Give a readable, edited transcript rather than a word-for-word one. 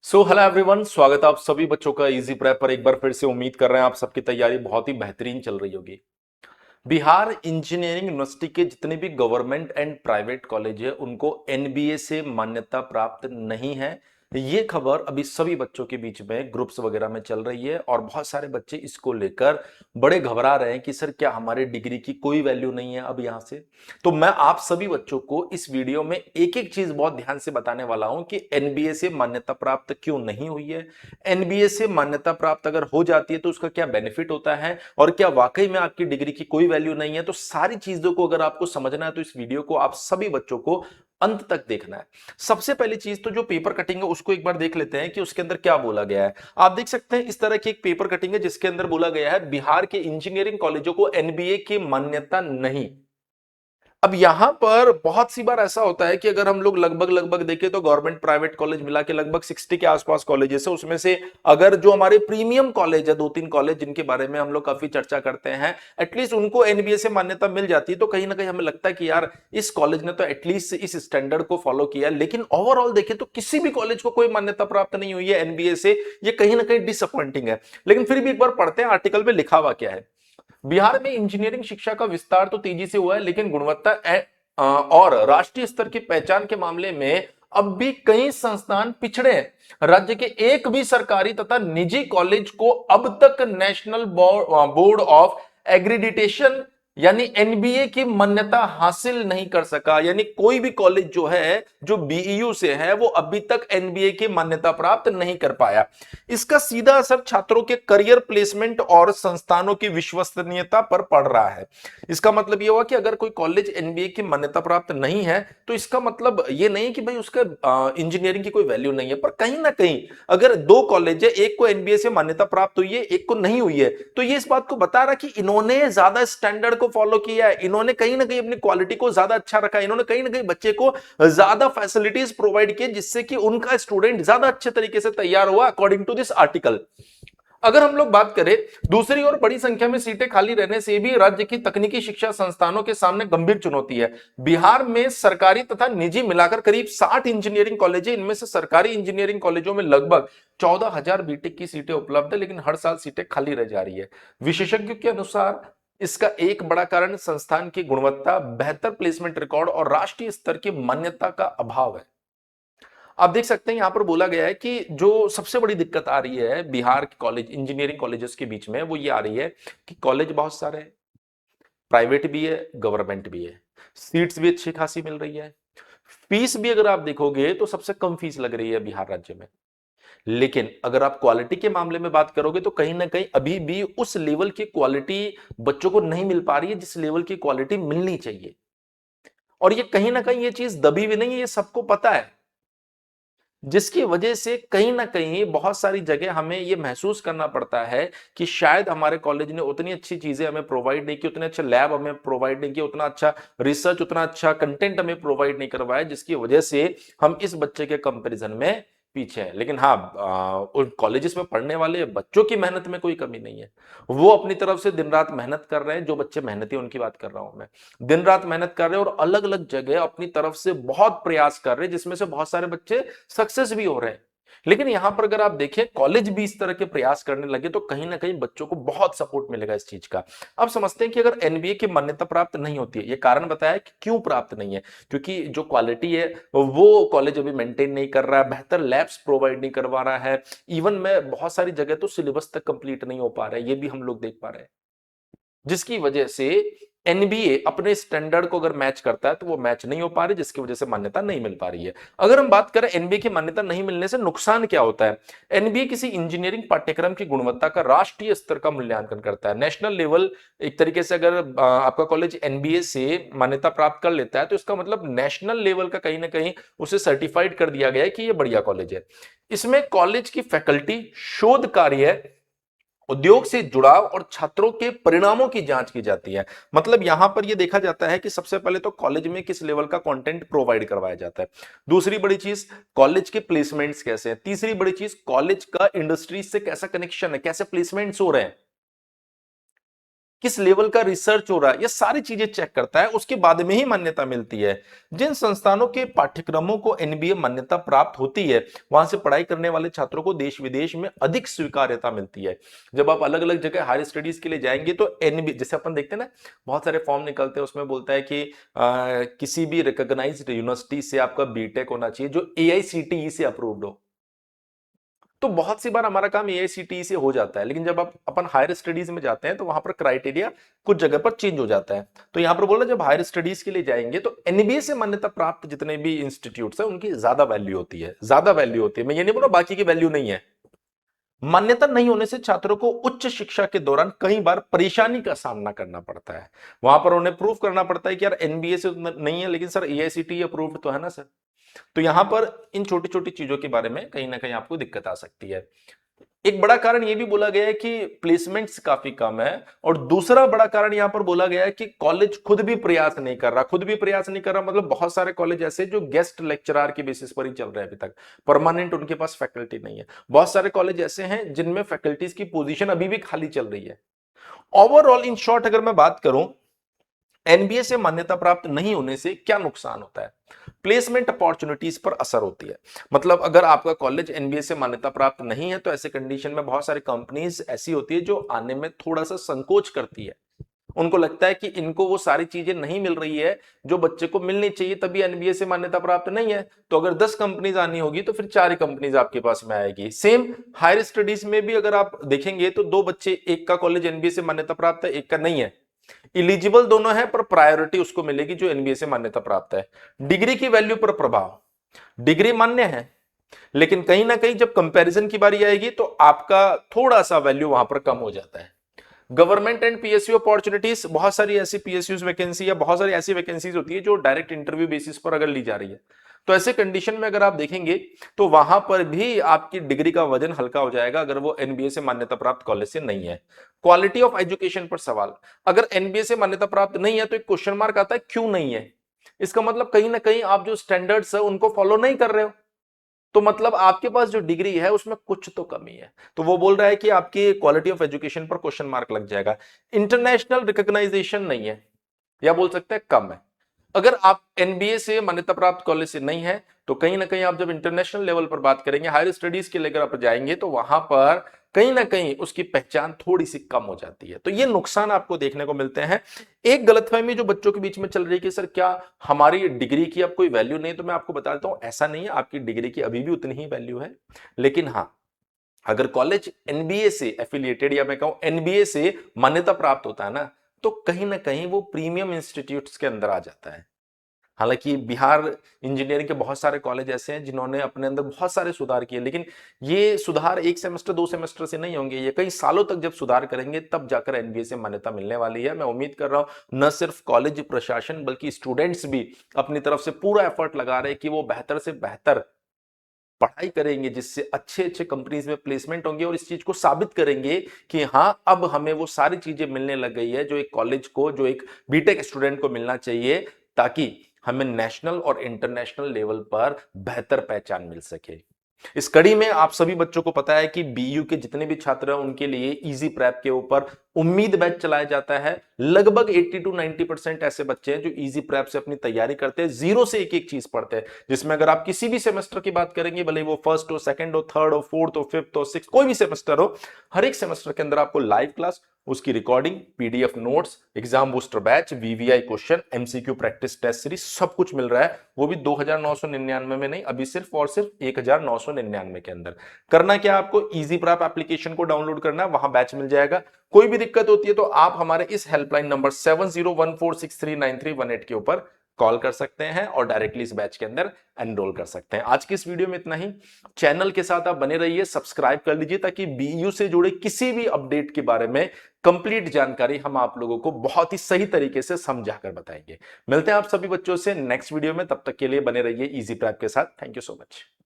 Hello everyone, स्वागत है आप सभी बच्चों का इजी प्रेप पर। एक बार फिर से उम्मीद कर रहे हैं आप सबकी तैयारी बहुत ही बेहतरीन चल रही होगी। बिहार इंजीनियरिंग यूनिवर्सिटी के जितने भी गवर्नमेंट एंड प्राइवेट कॉलेज है उनको एनबीए से मान्यता प्राप्त नहीं है। ये खबर अभी सभी बच्चों के बीच में ग्रुप्स वगैरह में चल रही है और बहुत सारे बच्चे इसको लेकर बड़े घबरा रहे हैं कि सर क्या हमारे डिग्री की कोई वैल्यू नहीं है अब यहां से। तो मैं आप सभी बच्चों को इस वीडियो में एक एक चीज बहुत ध्यान से बताने वाला हूं कि एनबीए से मान्यता प्राप्त क्यों नहीं हुई है, एनबीए से मान्यता प्राप्त अगर हो जाती है तो उसका क्या बेनिफिट होता है और क्या वाकई में आपकी डिग्री की कोई वैल्यू नहीं है। तो सारी चीजों को अगर आपको समझना है तो इस वीडियो को आप सभी बच्चों को अंत तक देखना है। सबसे पहली चीज तो जो पेपर कटिंग है उसको एक बार देख लेते हैं कि उसके अंदर क्या बोला गया है। आप देख सकते हैं इस तरह की एक पेपर कटिंग है जिसके अंदर बोला गया है बिहार के इंजीनियरिंग कॉलेजों को एनबीए की मान्यता नहीं। अब यहां पर बहुत सी बार ऐसा होता है कि अगर हम लोग लगभग लगभग देखें तो गवर्नमेंट प्राइवेट कॉलेज मिला के लगभग 60 के आसपास कॉलेजेस है। उसमें से अगर जो हमारे प्रीमियम कॉलेज है, दो तीन कॉलेज जिनके बारे में हम लोग काफी चर्चा करते हैं, एटलीस्ट उनको एनबीए से मान्यता मिल जाती है तो कहीं ना कहीं हमें लगता है कि यार इस कॉलेज ने तो एटलीस्ट इस स्टैंडर्ड को फॉलो किया। लेकिन ओवरऑल देखें तो किसी भी कॉलेज को कोई मान्यता प्राप्त नहीं हुई है एनबीए से। ये कहीं ना कहीं डिसअपॉइंटिंग है। लेकिन फिर भी एक बार पढ़ते हैं आर्टिकल में लिखा हुआ क्या है। बिहार में इंजीनियरिंग शिक्षा का विस्तार तो तेजी से हुआ है, लेकिन गुणवत्ता और राष्ट्रीय स्तर की पहचान के मामले में अब भी कई संस्थान पिछड़े हैं। राज्य के एक भी सरकारी तथा निजी कॉलेज को अब तक नेशनल बोर्ड ऑफ एग्रीडिटेशन यानी एनबीए की मान्यता हासिल नहीं कर सका। यानी कोई भी कॉलेज जो है, जो बीईयू से है, वो अभी तक एनबीए की मान्यता प्राप्त नहीं कर पाया। इसका सीधा असर छात्रों के करियर प्लेसमेंट और संस्थानों की विश्वसनीयता पर पड़ रहा है। इसका मतलब यह हुआ कि अगर कोई कॉलेज एनबीए की मान्यता प्राप्त नहीं है तो इसका मतलब यह नहीं कि भाई उसका इंजीनियरिंग की कोई वैल्यू नहीं है। पर कहीं ना कहीं अगर दो कॉलेज है, एक को एनबीए से मान्यता प्राप्त हुई है, एक को नहीं हुई है, तो ये इस बात को बता रहा कि इन्होंने ज्यादा स्टैंडर्ड को फॉलो किया है, इन्होंने कहीं ना कहीं अपनी क्वालिटी को ज्यादा अच्छा रखा, इन्होंने कहीं ना कहीं बच्चे को ज्यादा फैसिलिटीज प्रोवाइड किए जिससे कि उनका स्टूडेंट ज्यादा अच्छे तरीके से तैयार हुआ अकॉर्डिंग टू दिस आर्टिकल। अगर हम लोग बात करें दूसरी ओर बड़ी संख्या में सीटें खाली रहने से भी राज्य की तकनीकी शिक्षा संस्थानों के सामने गंभीर चुनौती है। बिहार में सरकारी तथा निजी मिलाकर करीब 60 इंजीनियरिंग कॉलेज है। इनमें से सरकारी इंजीनियरिंग कॉलेजों में लगभग 14,000 बीटेक की सीटें उपलब्ध है, लेकिन हर साल सीटें खाली रह जा रही है। विशेषज्ञों के अनुसार इसका एक बड़ा कारण संस्थान की गुणवत्ता, बेहतर प्लेसमेंट रिकॉर्ड और राष्ट्रीय स्तर की मान्यता का अभाव है। आप देख सकते हैं यहां पर बोला गया है कि जो सबसे बड़ी दिक्कत आ रही है बिहार के कॉलेज, इंजीनियरिंग कॉलेजेस के बीच में, वो ये आ रही है कि कॉलेज बहुत सारे हैं, प्राइवेट भी है, गवर्नमेंट भी है, सीट्स भी अच्छी खासी मिल रही है, फीस भी अगर आप देखोगे तो सबसे कम फीस लग रही है बिहार राज्य में। लेकिन अगर आप क्वालिटी के मामले में बात करोगे तो कहीं ना कहीं अभी भी उस लेवल की क्वालिटी बच्चों को नहीं मिल पा रही है जिस लेवल की क्वालिटी मिलनी चाहिए। और ये कहीं ना कहीं ये चीज दबी भी नहीं है, ये सबको पता है, जिसकी वजह से कहीं ना कहीं बहुत सारी जगह हमें यह महसूस करना पड़ता है कि शायद हमारे कॉलेज ने उतनी अच्छी चीजें हमें प्रोवाइड नहीं की, उतने अच्छे लैब हमें प्रोवाइड नहीं किए, उतना अच्छा रिसर्च, उतना अच्छा कंटेंट हमें प्रोवाइड नहीं करवाया, जिसकी वजह से हम इस बच्चे के कंपैरिजन में पीछे हैं। लेकिन हाँ, उन कॉलेजेस में पढ़ने वाले बच्चों की मेहनत में कोई कमी नहीं है। वो अपनी तरफ से दिन रात मेहनत कर रहे हैं। जो बच्चे मेहनती उनकी बात कर रहा हूं मैं, दिन रात मेहनत कर रहे हैं और अलग अलग जगह अपनी तरफ से बहुत प्रयास कर रहे हैं, जिसमें से बहुत सारे बच्चे सक्सेस भी हो रहे हैं। लेकिन यहां पर अगर आप देखें कॉलेज भी इस तरह के प्रयास करने लगे तो कहीं ना कहीं बच्चों को बहुत सपोर्ट मिलेगा इस चीज का। अब समझते हैं कि अगर एनबीए की मान्यता प्राप्त नहीं होती है, ये कारण बताया कि क्यों प्राप्त नहीं है। क्योंकि जो क्वालिटी है वो कॉलेज अभी मेंटेन नहीं कर रहा है, बेहतर लैब्स प्रोवाइड नहीं करवा रहा है, इवन में बहुत सारी जगह तो सिलेबस तक कंप्लीट नहीं हो पा रहा है, ये भी हम लोग देख पा रहे हैं। जिसकी वजह से एनबीए अपने स्टैंडर्ड को अगर मैच करता है तो वो मैच नहीं हो पा रही, जिसकी वजह से मान्यता नहीं मिल पा रही है। अगर हम बात करें एनबीए की मान्यता नहीं मिलने से नुकसान क्या होता है। एनबीए किसी इंजीनियरिंग पाठ्यक्रम की गुणवत्ता का राष्ट्रीय स्तर का मूल्यांकन करता है, नेशनल लेवल। एक तरीके से अगर आपका कॉलेज एनबीए से मान्यता प्राप्त कर लेता है तो इसका मतलब नेशनल लेवल का कहीं ना कहीं उसे सर्टिफाइड कर दिया गया है कि ये बढ़िया कॉलेज है। इसमें कॉलेज की फैकल्टी, शोध कार्य, उद्योग से जुड़ाव और छात्रों के परिणामों की जांच की जाती है। मतलब यहां पर यह देखा जाता है कि सबसे पहले तो कॉलेज में किस लेवल का कंटेंट प्रोवाइड करवाया जाता है, दूसरी बड़ी चीज कॉलेज के प्लेसमेंट्स कैसे हैं, तीसरी बड़ी चीज कॉलेज का इंडस्ट्री से कैसा कनेक्शन है, कैसे प्लेसमेंट्स हो रहे हैं। किस लेवल का रिसर्च हो रहा है, ये सारी चीजें चेक करता है, उसके बाद में ही मान्यता मिलती है। जिन संस्थानों के पाठ्यक्रमों को एनबीए मान्यता प्राप्त होती है, वहां से पढ़ाई करने वाले छात्रों को देश विदेश में अधिक स्वीकार्यता मिलती है। जब आप अलग अलग जगह हायर स्टडीज के लिए जाएंगे तो एनबीए, जैसे अपन देखते हैं ना, बहुत सारे फॉर्म निकलते हैं, उसमें बोलता है कि किसी भी रिकॉग्नाइज्ड यूनिवर्सिटी से आपका बीटेक होना चाहिए जो एआईसीटीई से अप्रूव्ड हो। तो बहुत सी बार हमारा काम एआईसीटीई से हो जाता है, लेकिन जब आप अपन हायर स्टडीज में जाते हैं तो वहां पर क्राइटेरिया कुछ जगह पर चेंज हो जाता है। तो यहां पर बोला जब हायर स्टडीज के लिए जाएंगे तो एनबीए से मान्यता प्राप्त जितने भी इंस्टीट्यूट्स हैं उनकी ज्यादा वैल्यू होती है, ज्यादा वैल्यू होती है। मैं ये नहीं बोला बाकी की वैल्यू नहीं है। मान्यता नहीं होने से छात्रों को उच्च शिक्षा के दौरान कई बार परेशानी का सामना करना पड़ता है। वहां पर उन्हें प्रूव करना पड़ता है कि यार एनबीए से नहीं है, लेकिन सर एआईसीटीई अप्रूव्ड तो है ना सर। तो यहां पर इन छोटी छोटी चीजों के बारे में कहीं ना कहीं आपको दिक्कत आ सकती है। एक बड़ा कारण यह भी बोला गया है कि प्लेसमेंट्स काफी कम है, और दूसरा बड़ा कारण यहां पर बोला गया है कि कॉलेज खुद भी प्रयास नहीं कर रहा। खुद भी प्रयास नहीं कर रहा मतलब बहुत सारे कॉलेज ऐसे जो गेस्ट लेक्चरर के बेसिस पर ही चल रहे हैं, अभी तक परमानेंट उनके पास फैकल्टी नहीं है। बहुत सारे कॉलेज ऐसे हैं जिनमें फैकल्टीज की पोजीशन अभी भी खाली चल रही है। ओवरऑल इन शॉर्ट अगर मैं बात करूं, एनबीए से मान्यता प्राप्त नहीं होने से क्या नुकसान होता है? प्लेसमेंट अपॉर्चुनिटीज पर असर होती है। मतलब अगर आपका कॉलेज एनबीए से मान्यता प्राप्त नहीं है तो ऐसे कंडीशन में बहुत सारी कंपनीज ऐसी होती है जो आने में थोड़ा सा संकोच करती है। उनको लगता है कि इनको वो सारी चीजें नहीं मिल रही है जो बच्चे को मिलनी चाहिए, तभी एनबीए से मान्यता प्राप्त नहीं है। तो अगर 10 कंपनीज आनी होगी तो फिर 4 ही कंपनीज आपके पास में आएगी। सेम हायर स्टडीज में भी अगर आप देखेंगे तो 2 बच्चे, एक का कॉलेज एनबीए से मान्यता प्राप्त है, एक का नहीं है, इलिजिबल दोनों है, पर प्रायोरिटी उसको मिलेगी जो एनबीए से मान्यता प्राप्त है। डिग्री की वैल्यू पर प्रभाव, डिग्री मान्य है लेकिन कहीं ना कहीं जब कंपैरिजन की बारी आएगी तो आपका थोड़ा सा वैल्यू वहां पर कम हो जाता है। गवर्नमेंट एंड पीएसयू अपॉर्चुनिटीज, बहुत सारी ऐसी पीएसयू वैकेंसी या बहुत सारी ऐसी वैकेंसीज होती है जो डायरेक्ट इंटरव्यू बेसिस पर अगर ली जा रही है, तो ऐसे कंडीशन में अगर आप देखेंगे तो वहां पर भी आपकी डिग्री का वजन हल्का हो जाएगा अगर वो एनबीए से मान्यता प्राप्त कॉलेज से नहीं है। क्वालिटी ऑफ एजुकेशन पर सवाल, अगर एनबीए से मान्यता प्राप्त नहीं है तो एक क्वेश्चन मार्क आता है क्यों नहीं है। इसका मतलब कहीं ना कहीं आप जो स्टैंडर्ड्स है उनको फॉलो नहीं कर रहे हो, तो मतलब आपके पास जो डिग्री है उसमें कुछ तो कमी है। तो वो बोल रहा है कि आपकी क्वालिटी ऑफ एजुकेशन पर क्वेश्चन मार्क लग जाएगा। इंटरनेशनल रिकॉग्नाइजेशन नहीं है, या बोल सकते हैं कम है। अगर आप एनबीए से मान्यता प्राप्त कॉलेज से नहीं है तो कहीं ना कहीं आप जब इंटरनेशनल लेवल पर बात करेंगे, हायर स्टडीज के लेकर आप जाएंगे, तो वहां पर कहीं ना कहीं उसकी पहचान थोड़ी सी कम हो जाती है। तो ये नुकसान आपको देखने को मिलते हैं। एक गलतफहमी जो बच्चों के बीच में चल रही है कि सर क्या हमारी डिग्री की अब कोई वैल्यू नहीं, तो मैं आपको बता देता हूं ऐसा नहीं है, आपकी डिग्री की अभी भी उतनी ही वैल्यू है। लेकिन हाँ, अगर कॉलेज एनबीए से एफिलिएटेड या मैं कहूं एनबीए से मान्यता प्राप्त होता है ना, तो कहीं ना कहीं वो प्रीमियम इंस्टीट्यूट्स के अंदर आ जाता है। हालांकि बिहार इंजीनियरिंग के बहुत सारे कॉलेज ऐसे हैं जिन्होंने अपने अंदर बहुत सारे सुधार किए, लेकिन ये सुधार 1 सेमेस्टर 2 सेमेस्टर से नहीं होंगे, ये कई सालों तक जब सुधार करेंगे तब जाकर एनबीए से मान्यता मिलने वाली है। मैं उम्मीद कर रहा हूं न सिर्फ कॉलेज प्रशासन बल्कि स्टूडेंट्स भी अपनी तरफ से पूरा एफर्ट लगा रहे हैं कि वो बेहतर से बेहतर पढ़ाई करेंगे जिससे अच्छे अच्छे कंपनीज में प्लेसमेंट होंगे, और इस चीज को साबित करेंगे कि हाँ अब हमें वो सारी चीजें मिलने लग गई है जो एक कॉलेज को, जो एक बीटेक स्टूडेंट को मिलना चाहिए, ताकि हमें नेशनल और इंटरनेशनल लेवल पर बेहतर पहचान मिल सके। इस कड़ी में आप सभी बच्चों को पता है कि बीयू के जितने भी छात्र हैं उनके लिए इजी प्रेप के ऊपर उम्मीद बैच चलाया जाता है। लगभग 80 to 90% ऐसे बच्चे हैं जो इजी प्रेप से अपनी तैयारी करते हैं, जीरो से एक एक चीज पढ़ते हैं, जिसमें अगर आप किसी भी सेमेस्टर की बात करेंगे, भले वो फर्स्ट हो, सेकंड हो, थर्ड हो, फोर्थ हो, फिफ्थ हो, सिक्स, कोई भी सेमेस्टर हो, हर एक सेमेस्टर के अंदर आपको लाइव क्लास, उसकी recording, PDF notes, exam booster batch, VVI question, MCQ practice test series, सब कुछ मिल रहा है। वो भी 2999 में नहीं, अभी सिर्फ और सिर्फ 1999 के अंदर। करना क्या, आपको इजी प्रैप एप्लीकेशन को डाउनलोड करना है, वहां बैच मिल जाएगा। कोई भी दिक्कत होती है तो आप हमारे इस हेल्पलाइन नंबर 7014639318 के ऊपर कॉल कर सकते हैं और डायरेक्टली इस बैच के अंदर एनरोल कर सकते हैं। आज की इस वीडियो में इतना ही। चैनल के साथ आप बने रहिए, सब्सक्राइब कर लीजिए ताकि बीयू से जुड़े किसी भी अपडेट के बारे में कंप्लीट जानकारी हम आप लोगों को बहुत ही सही तरीके से समझाकर बताएंगे। मिलते हैं आप सभी बच्चों से नेक्स्ट वीडियो में, तब तक के लिए बने रहिए इजी प्रैप के साथ। Thank you so much.